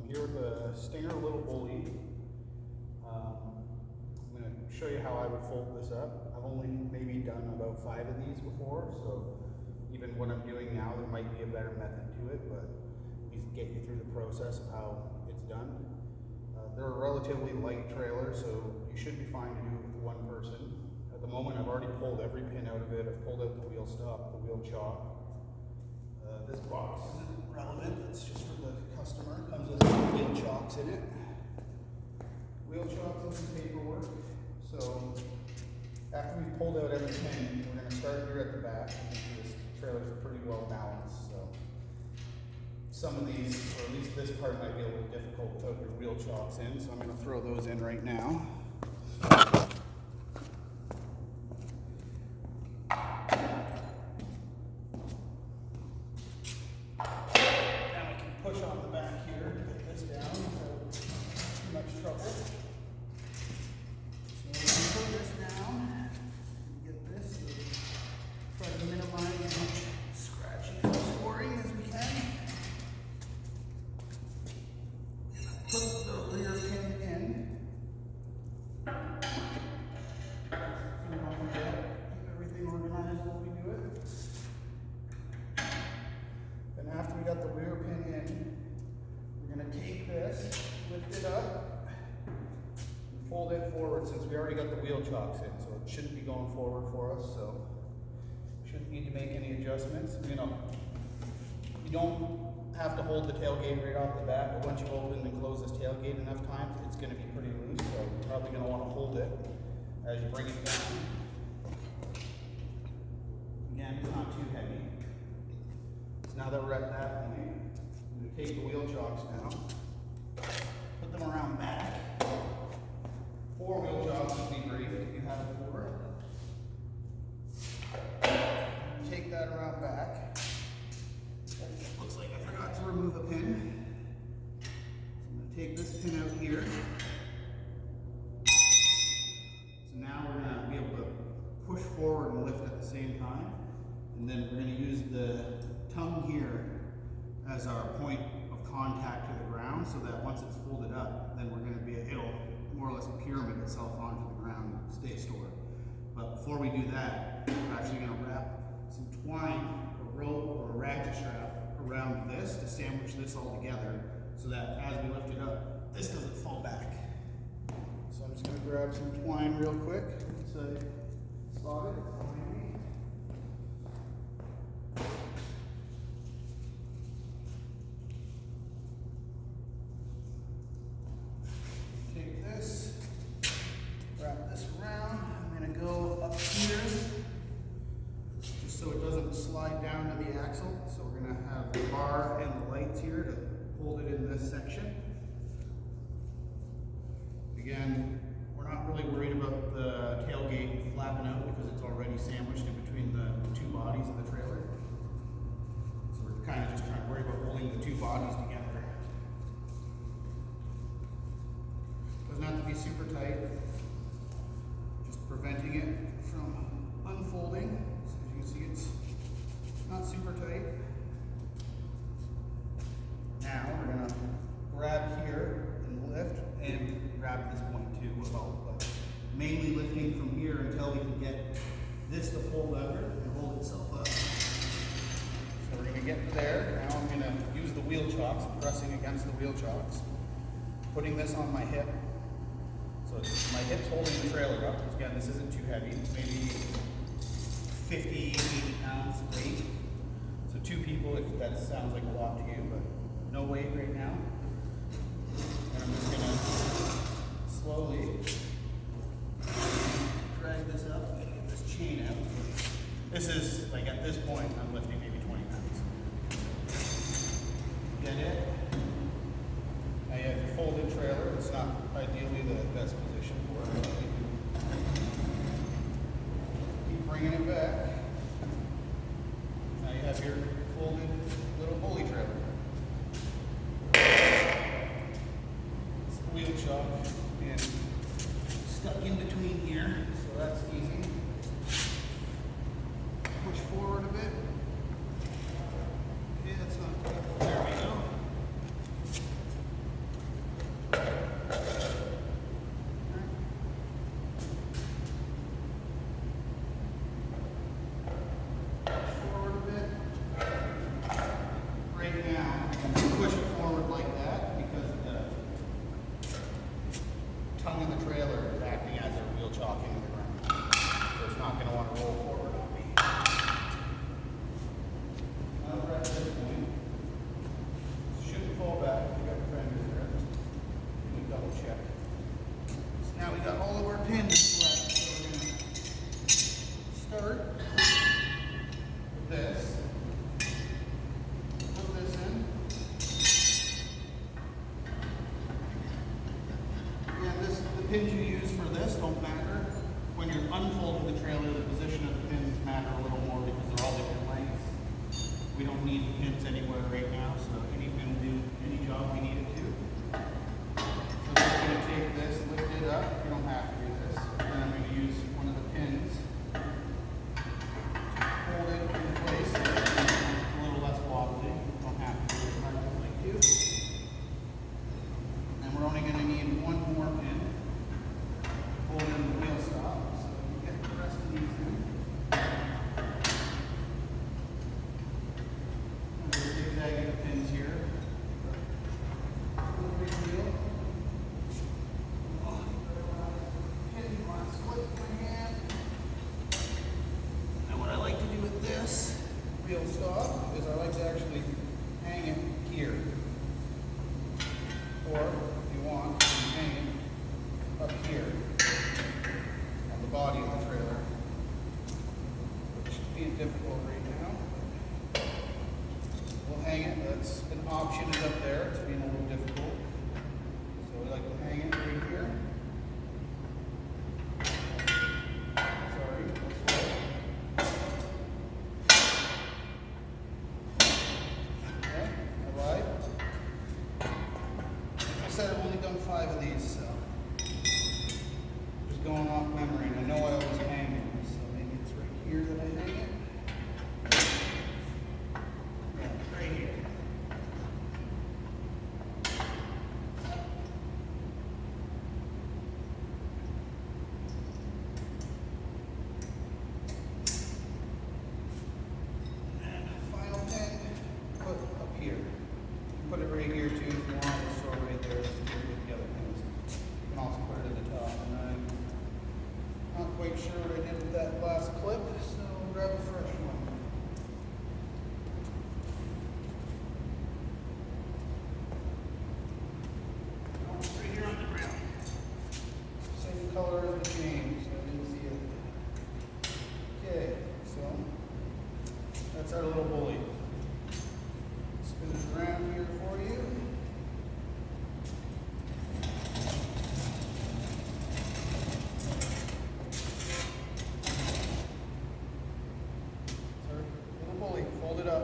Here with the Stinger Lil Bully. I'm going to show you how I would fold this up. I've only maybe done about 5 of these before, so even what I'm doing now, there might be a better method to it, but these get you through the process of how it's done. They're a relatively light trailer, so you should be fine to do it with one person. At the moment, I've already pulled every pin out of it. I've pulled out the wheel stop, the wheel chock. This box isn't relevant, it's just for the customer. It comes with wheel chocks in it. Wheel chocks and some paperwork. So after we've pulled out every pin, we're going to start here at the back. This trailers are pretty well balanced, so some of these, or at least this part, might be a little difficult without your wheel chocks in, so I'm going to throw those in right now. Push on the back here to get this down without too much trouble. So we're going to put this down, get this, so try to minimize as much scratching and scoring as we can. Put the rear pin in. Keep everything organized while we do it. Then after we got the rear pin in, we're going to take this, lift it up, and fold it forward since we already got the wheel chocks in, so it shouldn't be going forward for us, so shouldn't need to make any adjustments. You don't have to hold the tailgate right off the bat, but once you open and close this tailgate enough times, it's going to be pretty loose, so you're probably going to want to hold it as you bring it down. Again, it's not too heavy. Now that we're at that point, I'm going to take the wheel chocks now, put them around back. 4 wheel chocks would be great if you have 4. Take that around back. Looks like I forgot to remove a pin. So I'm going to take this pin out here. So now we're going to be able to push forward and lift at the same time. And then we're going to use the tongue here as our point of contact to the ground, so that once it's folded up, then we're going to be, it'll more or less pyramid itself onto the ground and stay stored. But before we do that, we're actually going to wrap some twine, a rope, or a ratchet strap around this to sandwich this all together, so that as we lift it up, this doesn't fall back. So I'm just going to grab some twine real quick, so I slot it behind me. Wrap this around. I'm going to go up here just so it doesn't slide down to the axle. So we're going to have the bar and the lights here to hold it in this section. Again, we're not really worried about the tailgate flapping out because it's already sandwiched in between the 2 bodies of the trailer. So we're kind of just trying to worry about holding the 2 bodies together. Doesn't have to be super tight. Preventing it from unfolding. So as you can see, it's not super tight. Now we're going to grab here and lift, and grab this point too, but mainly lifting from here until we can get this to fold under and hold itself up. So we're going to get there. Now I'm going to use the wheel chocks, pressing against the wheel chocks, putting this on my hip. So my hip's holding the trailer up. Again, this isn't too heavy. It's maybe 50, 80 pounds weight. So 2 people, if that sounds like a lot to you, but no weight right now. And I'm just gonna slowly drag this up and get this chain out. This is, like at this point, I'm lifting maybe 20 pounds. Get it? Now you have your folded trailer. It's not ideally the best position for it. Keep bringing it back. Now you have your folded little bully trailer. It's the wheel chock and stuck in between here, so that's easy. Push forward a bit. Okay, that's not good. There we go. We don't need the pins anywhere right now, so any pin will do any job we need it to. So I'm just going to take this, lift it up. You don't have to do this. And then I'm going to use one of the pins, hold it in place. It's a little less wobbly. You don't have to do it as hard as I'd like to. And we're only going to need one more pin. Hold it in the wheel stop. So we get the rest of these in. Zigzagging the pins here. No big deal. And what I like to do with this wheel stop is I like to actually hang it here. Or, if you want, you can hang it up here on the body of the trailer. Which is being difficult right now. We'll hang it. That's an option is up there. It's being a little difficult. So we like to hang it right here. Sorry, this way. Okay, all right. Like I said, I've only done 5 of these, so just going off memory. And I know I always hang them, so maybe it's right here that I hang it. Right here. And final pin, put up here. Put it right here too if you want. Just throw it right there with the other pins. You can also put it at the top. And I'm not quite sure what I did with that last clip, so we'll grab a fresh one. Right here on the ground. Same color as the chain, so I didn't see it. Okay, so that's our little bully. Spin it around here for you. It's our little bully. Fold it up.